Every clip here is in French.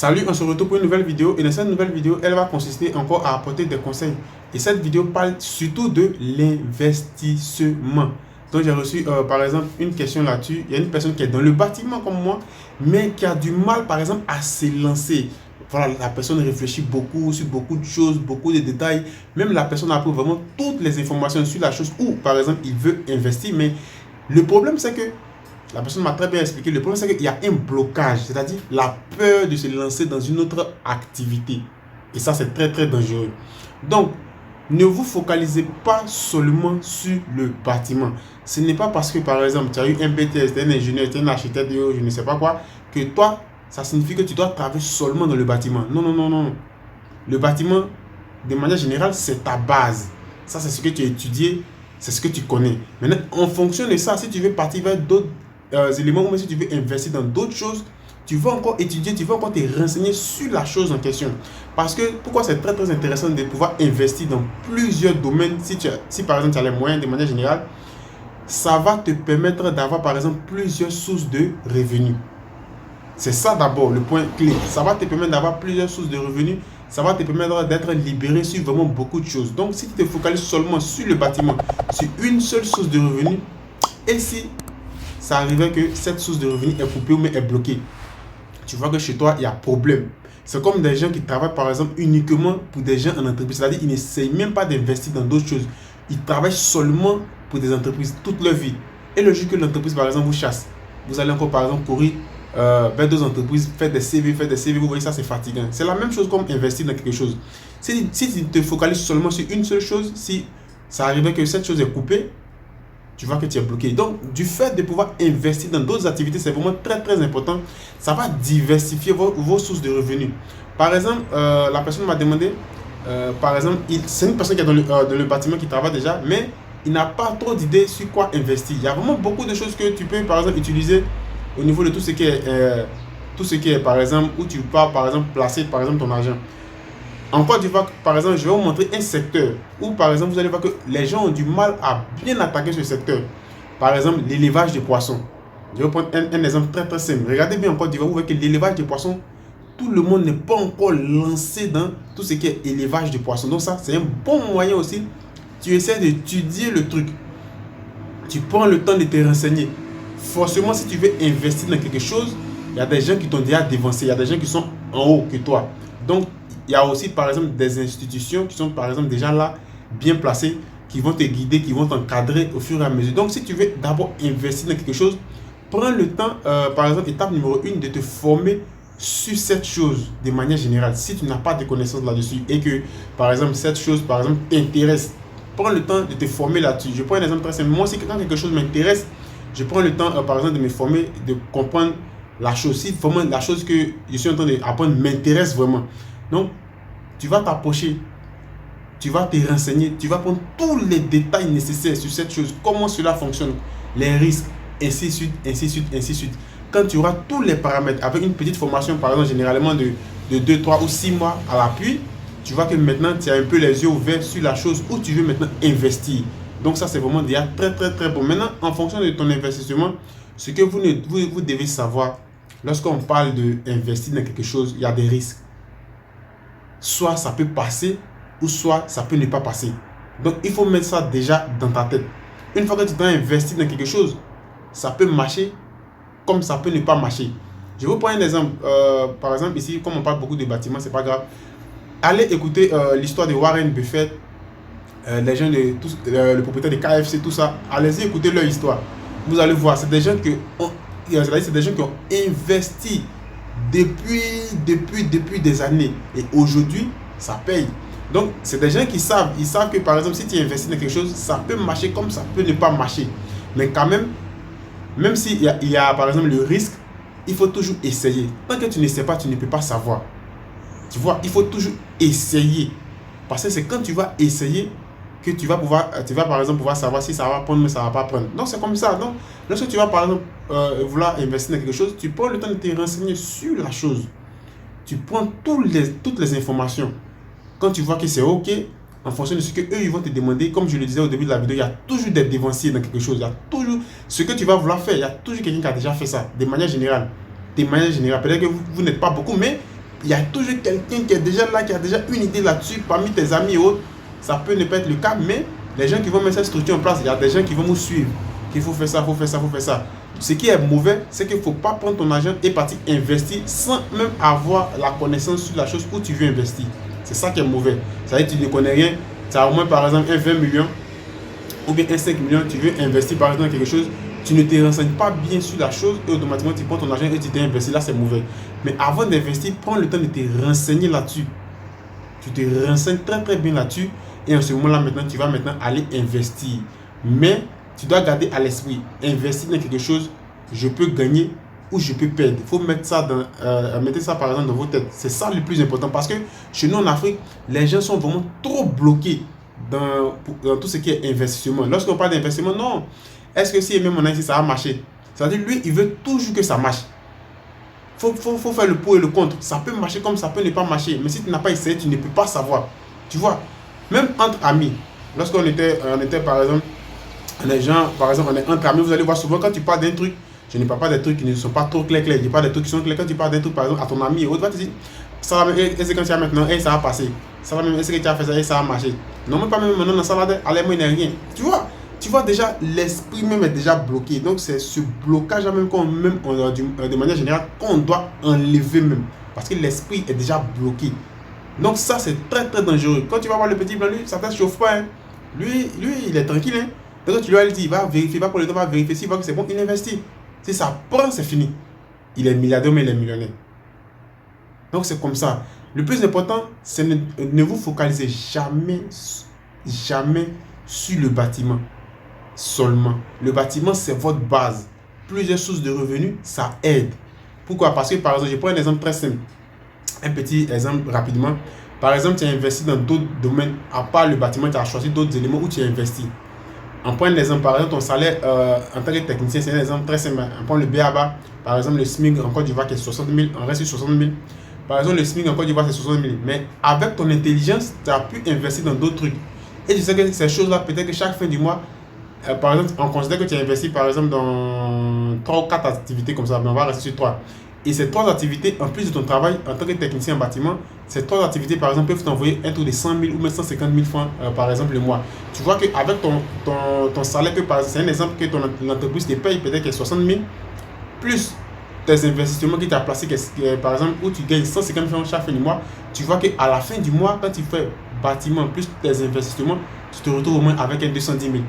Salut, on se retrouve pour une nouvelle vidéo et dans cette nouvelle vidéo, elle va consister encore à apporter des conseils. Et cette vidéo parle surtout de l'investissement. Donc j'ai reçu par exemple une question là-dessus. Il y a une personne qui est dans le bâtiment comme moi, mais qui a du mal par exemple à se lancer. Voilà, la personne réfléchit beaucoup sur beaucoup de choses, beaucoup de détails. Même la personne a pris vraiment toutes les informations sur la chose où par exemple il veut investir. Mais le problème c'est que la personne m'a très bien expliqué. Le problème, c'est qu'il y a un blocage, c'est-à-dire la peur de se lancer dans une autre activité. Et ça, c'est très, très dangereux. Donc, ne vous focalisez pas seulement sur le bâtiment. Ce n'est pas parce que, par exemple, tu as eu un BTS, tu es un ingénieur, tu es un architecte, je ne sais pas quoi, que toi, ça signifie que tu dois travailler seulement dans le bâtiment. Non, non, non, non. Le bâtiment, de manière générale, c'est ta base. Ça, c'est ce que tu as étudié, c'est ce que tu connais. Maintenant, en fonction de ça, si tu veux partir vers d'autres éléments, ou même si tu veux investir dans d'autres choses, tu vas encore étudier, tu vas encore te renseigner sur la chose en question. Parce que, pourquoi c'est très très intéressant de pouvoir investir dans plusieurs domaines, si par exemple tu as les moyens de manière générale, ça va te permettre d'avoir par exemple plusieurs sources de revenus. C'est ça d'abord le point clé. Ça va te permettre d'avoir plusieurs sources de revenus. Ça va te permettre d'être libéré sur vraiment beaucoup de choses. Donc, si tu te focalises seulement sur le bâtiment, sur une seule source de revenus, et si ça arrivait que cette source de revenus est coupée ou est bloquée, tu vois que chez toi, il y a problème. C'est comme des gens qui travaillent par exemple uniquement pour des gens en entreprise. C'est-à-dire qu'ils n'essayent même pas d'investir dans d'autres choses. Ils travaillent seulement pour des entreprises toute leur vie. Et le jour que l'entreprise par exemple vous chasse, vous allez encore par exemple courir vers d'autres entreprises, faire des CV, vous voyez ça c'est fatigant. C'est la même chose comme investir dans quelque chose. Si tu te focalises seulement sur une seule chose, si ça arrivait que cette chose est coupée, tu vois que tu es bloqué. Donc, du fait de pouvoir investir dans d'autres activités, c'est vraiment très très important. Ça va diversifier vos sources de revenus. Par exemple, la personne m'a demandé, par exemple, c'est une personne qui est dans le bâtiment qui travaille déjà, mais il n'a pas trop d'idées sur quoi investir. Il y a vraiment beaucoup de choses que tu peux, par exemple, utiliser au niveau de tout ce qui est, par exemple, où tu peux, par exemple, placer, par exemple, ton argent. En Côte d'Ivoire, par exemple, je vais vous montrer un secteur où, par exemple, vous allez voir que les gens ont du mal à bien attaquer ce secteur. Par exemple, l'élevage de poissons. Je vais prendre un exemple très très simple. Regardez bien en Côte d'Ivoire, vous voyez que l'élevage de poissons, tout le monde n'est pas encore lancé dans tout ce qui est élevage de poissons. Donc ça, c'est un bon moyen aussi. Tu essaies d'étudier le truc. Tu prends le temps de te renseigner. Forcément, si tu veux investir dans quelque chose, il y a des gens qui t'ont déjà dévancé. Il y a des gens qui sont en haut que toi. Donc, il y a aussi par exemple des institutions qui sont par exemple déjà là, bien placées, qui vont te guider, qui vont t'encadrer au fur et à mesure. Donc si tu veux d'abord investir dans quelque chose, prends le temps, par exemple, étape numéro 1, de te former sur cette chose de manière générale. Si tu n'as pas de connaissances là-dessus et que par exemple cette chose par exemple t'intéresse, prends le temps de te former là-dessus. Je prends un exemple très simple. Moi aussi, quand quelque chose m'intéresse, je prends le temps par exemple de me former, de comprendre la chose. Si vraiment la chose que je suis en train d'apprendre m'intéresse vraiment, donc tu vas t'approcher, tu vas te renseigner, tu vas prendre tous les détails nécessaires sur cette chose, comment cela fonctionne, les risques, ainsi de suite, ainsi de suite, ainsi de suite. Quand tu auras tous les paramètres avec une petite formation, par exemple, généralement de 2, 3 ou 6 mois à l'appui, tu vois que maintenant tu as un peu les yeux ouverts sur la chose où tu veux maintenant investir. Donc ça, c'est vraiment déjà très très très bon. Maintenant, en fonction de ton investissement, ce que vous devez savoir, lorsqu'on parle d'investir dans quelque chose, il y a des risques. Soit ça peut passer, ou soit ça peut ne pas passer. Donc, il faut mettre ça déjà dans ta tête. Une fois que tu as investi dans quelque chose, ça peut marcher comme ça peut ne pas marcher. Je vous prends un exemple. Par exemple, ici, comme on parle beaucoup de bâtiments, c'est pas grave. Allez écouter l'histoire de Warren Buffett, les gens le propriétaire de KFC, tout ça. Allez-y écouter leur histoire. Vous allez voir, c'est des gens qui ont investi depuis des années. Et aujourd'hui, ça paye. Donc, c'est des gens qui savent. Ils savent que, par exemple, si tu investis dans quelque chose, ça peut marcher comme ça peut ne pas marcher. Mais quand même s'il y a, par exemple, le risque, il faut toujours essayer. Tant que tu ne sais pas, tu ne peux pas savoir. Tu vois, il faut toujours essayer. Parce que c'est quand tu vas essayer que tu vas par exemple pouvoir savoir si ça va prendre ou ça ne va pas prendre. Donc, c'est comme ça. Donc, lorsque tu vas, par exemple, vouloir investir dans quelque chose, tu prends le temps de te renseigner sur la chose. Tu prends toutes les informations. Quand tu vois que c'est OK, en fonction de ce que eux ils vont te demander, comme je le disais au début de la vidéo, il y a toujours des dévanciers dans quelque chose. Il y a toujours ce que tu vas vouloir faire. Il y a toujours quelqu'un qui a déjà fait ça, de manière générale. Peut-être que vous n'êtes pas beaucoup, mais il y a toujours quelqu'un qui est déjà là, qui a déjà une idée là-dessus, parmi tes amis et autres. Ça peut ne pas être le cas, mais les gens qui vont mettre cette structure en place, il y a des gens qui vont nous suivre, qu'il faut faire ça, il faut faire ça, il faut faire ça. Ce qui est mauvais, c'est qu'il ne faut pas prendre ton argent et partir investir sans même avoir la connaissance sur la chose où tu veux investir. C'est ça qui est mauvais. Ça veut dire que tu ne connais rien, tu as au moins par exemple un 20 millions ou bien un 5 millions, tu veux investir par exemple dans quelque chose, tu ne te renseignes pas bien sur la chose et automatiquement tu prends ton argent et tu t'es investi. Là, c'est mauvais. Mais avant d'investir, prends le temps de te renseigner là-dessus. Tu te renseignes très très bien là-dessus et en ce moment-là, maintenant, tu vas maintenant aller investir. Mais tu dois garder à l'esprit, investir dans quelque chose, je peux gagner ou je peux perdre. Il faut mettre ça, mettez ça par exemple dans vos têtes. C'est ça le plus important parce que chez nous en Afrique, les gens sont vraiment trop bloqués dans tout ce qui est investissement. Lorsqu'on parle d'investissement, non. Est-ce que si même on a ici, ça va marcher? C'est-à-dire, lui, il veut toujours que ça marche. Faut faire le pour et le contre. Ça peut marcher comme ça peut ne pas marcher. Mais si tu n'as pas essayé, tu ne peux pas savoir. Tu vois, même entre amis, lorsqu'on était par exemple, les gens, par exemple, on est entre amis, vous allez voir souvent quand tu parles d'un truc, je ne parle pas des trucs qui ne sont pas trop clairs. Je parle des trucs qui sont clairs. Quand tu parles d'un truc, par exemple, à ton ami et autre, va te dire, ça va, est-ce que quand tu as maintenant, ça va passer. Ça va même, est-ce que tu as fait ça, ça va marcher. Non, même pas même maintenant dans ça va, allez, moi, il n'y a rien. Tu vois déjà, l'esprit même est déjà bloqué. Donc, c'est ce blocage même de manière générale qu'on doit enlever même. Parce que l'esprit est déjà bloqué. Donc, ça, c'est très, très dangereux. Quand tu vas voir le petit blanc, lui, ça ne te chauffe pas. Hein. Lui, il est tranquille. Hein. Donc, tu lui as dit, il va vérifier, pas pour le temps, il va vérifier. S'il voit que c'est bon, il investit. Si ça prend, c'est fini. Il est milliardaire, mais il est millionnaire. Donc, c'est comme ça. Le plus important, c'est ne vous focalisez jamais sur le bâtiment. Seulement. Le bâtiment, c'est votre base. Plusieurs sources de revenus, ça aide. Pourquoi? Parce que, par exemple, je prends un exemple très simple. Un petit exemple rapidement. Par exemple, tu as investi dans d'autres domaines, à part le bâtiment, tu as choisi d'autres éléments où tu as investi. On prend un exemple, par exemple, ton salaire en tant que technicien, c'est un exemple très simple. On prend le BABA, par exemple, le SMIC en Côte d'Ivoire qui est 60 000, on reste sur 60 000. Par exemple, le SMIC en Côte d'Ivoire, c'est 60 000. Mais avec ton intelligence, tu as pu investir dans d'autres trucs. Et tu sais que ces choses-là, peut-être que chaque fin du mois, par exemple, on considère que tu as investi par exemple dans 3 ou 4 activités comme ça, mais on va rester sur 3. Et ces 3 activités, en plus de ton travail en tant que technicien en bâtiment, ces 3 activités par exemple peuvent t'envoyer un taux de 100 000 ou même 150 000 francs par exemple le mois. Tu vois qu'avec ton salaire, que par exemple, c'est un exemple que ton entreprise te paye peut-être que 60 000, plus tes investissements qui t'ont placé, par exemple, où tu gagnes 150 000 francs chaque fin du mois, tu vois qu'à la fin du mois, quand tu fais bâtiment plus tes investissements, tu te retrouves au moins avec un 210 000.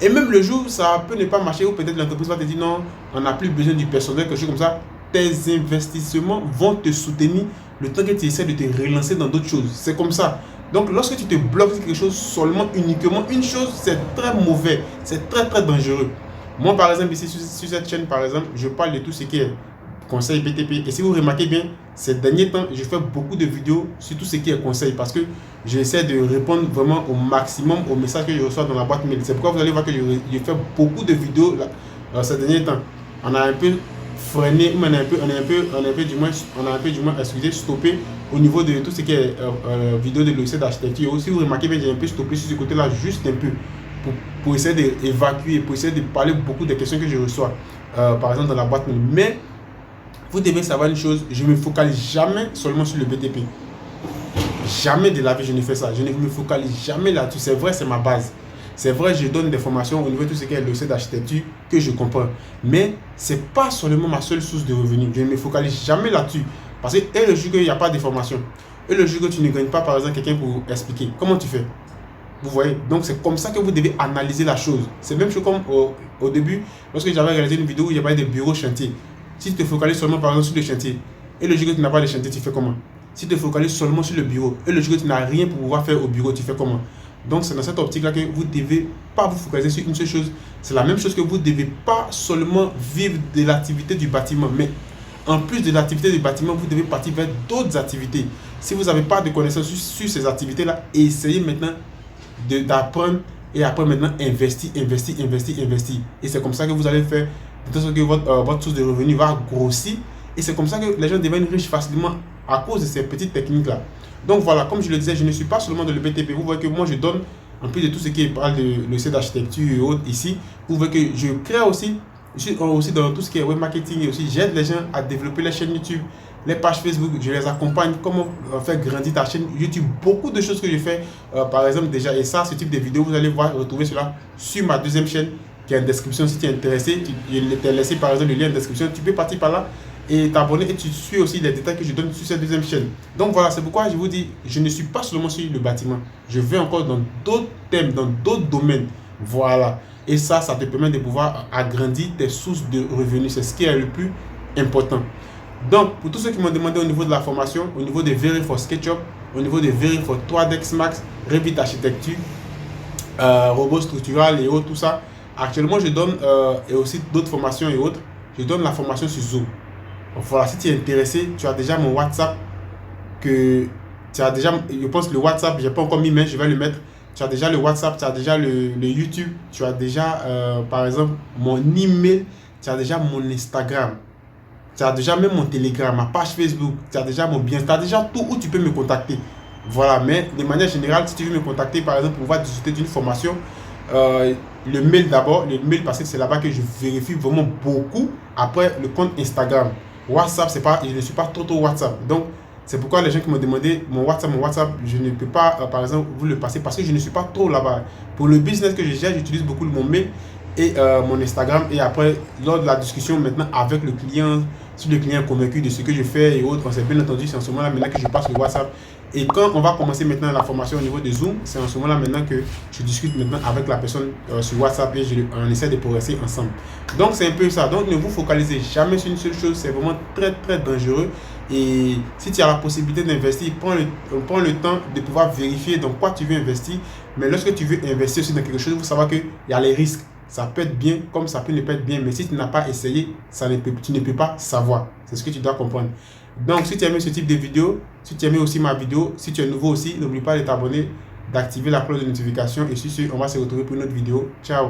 Et même le jour, ça peut ne pas marcher ou peut-être l'entreprise va te dire non, on n'a plus besoin du personnel, quelque chose comme ça. Tes investissements vont te soutenir le temps que tu essaies de te relancer dans d'autres choses. C'est comme ça. Donc, lorsque tu te bloques sur quelque chose seulement, uniquement une chose, c'est très mauvais. C'est très, très dangereux. Moi, par exemple, ici, sur cette chaîne, par exemple, je parle de tout ce qui est conseil BTP. Et si vous remarquez bien, ces derniers temps, je fais beaucoup de vidéos sur tout ce qui est conseil parce que j'essaie de répondre vraiment au maximum aux messages que je reçois dans la boîte mail. C'est pourquoi vous allez voir que je fais beaucoup de vidéos là, ces derniers temps. On a un peu freiné, on a un peu du moins stoppé au niveau de tout ce qui est vidéo de logiciel d'architecture. Si vous remarquez bien, j'ai un peu stoppé sur ce côté-là juste un peu pour essayer d'évacuer, pour essayer de parler beaucoup des questions que je reçois par exemple dans la boîte mail. Mais vous devez savoir une chose, je ne me focalise jamais seulement sur le BTP. Jamais de la vie je ne fais ça. Je ne me focalise jamais là-dessus. C'est vrai, c'est ma base. C'est vrai, je donne des formations au niveau de tout ce qui est le logiciel d'architecture que je comprends. Mais ce n'est pas seulement ma seule source de revenus. Je ne me focalise jamais là-dessus. Parce que et le jour qu'il n'y a pas de formation, et le jour que tu ne gagnes pas par exemple quelqu'un pour expliquer, comment tu fais? Vous voyez? Donc c'est comme ça que vous devez analyser la chose. C'est même chose comme au début, lorsque j'avais réalisé une vidéo où il y avait des bureaux chantiers. Si tu te focalises seulement par exemple sur le chantier, et le jour que tu n'as pas de chantier, tu fais comment? Si tu te focalises seulement sur le bureau, et le jour que tu n'as rien pour pouvoir faire au bureau, tu fais comment? Donc c'est dans cette optique-là que vous ne devez pas vous focaliser sur une seule chose. C'est la même chose que vous ne devez pas seulement vivre de l'activité du bâtiment, mais en plus de l'activité du bâtiment, vous devez partir vers d'autres activités. Si vous n'avez pas de connaissances sur ces activités-là, essayez maintenant d'apprendre et après maintenant investir. Et c'est comme ça que vous allez faire de sorte que votre source de revenus va grossir. Et c'est comme ça que les gens deviennent riches facilement à cause de ces petites techniques-là. Donc voilà, comme je le disais, je ne suis pas seulement dans le BTP. Vous voyez que moi je donne, en plus de tout ce qui parle de logiciel d'architecture et autres ici, vous voyez que je crée aussi, je suis aussi dans tout ce qui est web marketing et aussi j'aide les gens à développer les chaînes YouTube, les pages Facebook, je les accompagne, comment faire grandir ta chaîne YouTube, beaucoup de choses que je fais, par exemple déjà, et ça, ce type de vidéo, vous allez voir, retrouver cela sur ma deuxième chaîne, qui est en description. Si tu es intéressé, je t'ai laissé par exemple le lien en description, tu peux partir par là et t'abonner et tu suis aussi les détails que je donne sur cette deuxième chaîne. Donc voilà, c'est pourquoi je vous dis, je ne suis pas seulement sur le bâtiment, je vais encore dans d'autres thèmes, dans d'autres domaines. Voilà. Et ça te permet de pouvoir agrandir tes sources de revenus. C'est ce qui est le plus important. Donc, pour tous ceux qui m'ont demandé au niveau de la formation, au niveau de Very for SketchUp, au niveau de Very for 3ds Max, Revit Architecture, robot structural et autres, tout ça, actuellement je donne, et aussi d'autres formations et autres, je donne la formation sur Zoom. Donc voilà, si tu es intéressé, tu as déjà mon WhatsApp, que tu as déjà, je pense que le WhatsApp, je n'ai pas encore mis, mais je vais le mettre. Tu as déjà le WhatsApp, tu as déjà le YouTube, tu as déjà, par exemple, mon email, tu as déjà mon Instagram, tu as déjà même mon Telegram, ma page Facebook, tu as déjà mon bien, tu as déjà tout où tu peux me contacter. Voilà, mais de manière générale, si tu veux me contacter, par exemple, pour pouvoir discuter d'une formation, le mail d'abord, le mail parce que c'est là-bas que je vérifie vraiment beaucoup. Après, le compte Instagram. WhatsApp, c'est pas, je ne suis pas trop WhatsApp. Donc, c'est pourquoi les gens qui m'ont demandé mon WhatsApp, je ne peux pas, par exemple, vous le passer parce que je ne suis pas trop là-bas. Pour le business que je gère, j'utilise beaucoup mon mail et mon Instagram. Et après, lors de la discussion maintenant avec le client, si le client est convaincu de ce que je fais et autres, c'est bien entendu, c'est en ce moment-là maintenant que je passe le WhatsApp. Et quand on va commencer maintenant la formation au niveau de Zoom, c'est en ce moment-là maintenant que je discute maintenant avec la personne sur WhatsApp et on essaie de progresser ensemble. Donc c'est un peu ça. Donc ne vous focalisez jamais sur une seule chose, c'est vraiment très très dangereux. Et si tu as la possibilité d'investir, prends le temps de pouvoir vérifier dans quoi tu veux investir. Mais lorsque tu veux investir aussi dans quelque chose, il faut savoir qu'il y a les risques. Ça peut être bien comme ça peut ne pas être bien. Mais si tu n'as pas essayé, tu ne peux pas savoir. C'est ce que tu dois comprendre. Donc, si tu as aimé ce type de vidéo, si tu as aimé aussi ma vidéo, si tu es nouveau aussi, n'oublie pas de t'abonner, d'activer la cloche de notification. Et sur ce, on va se retrouver pour une autre vidéo. Ciao!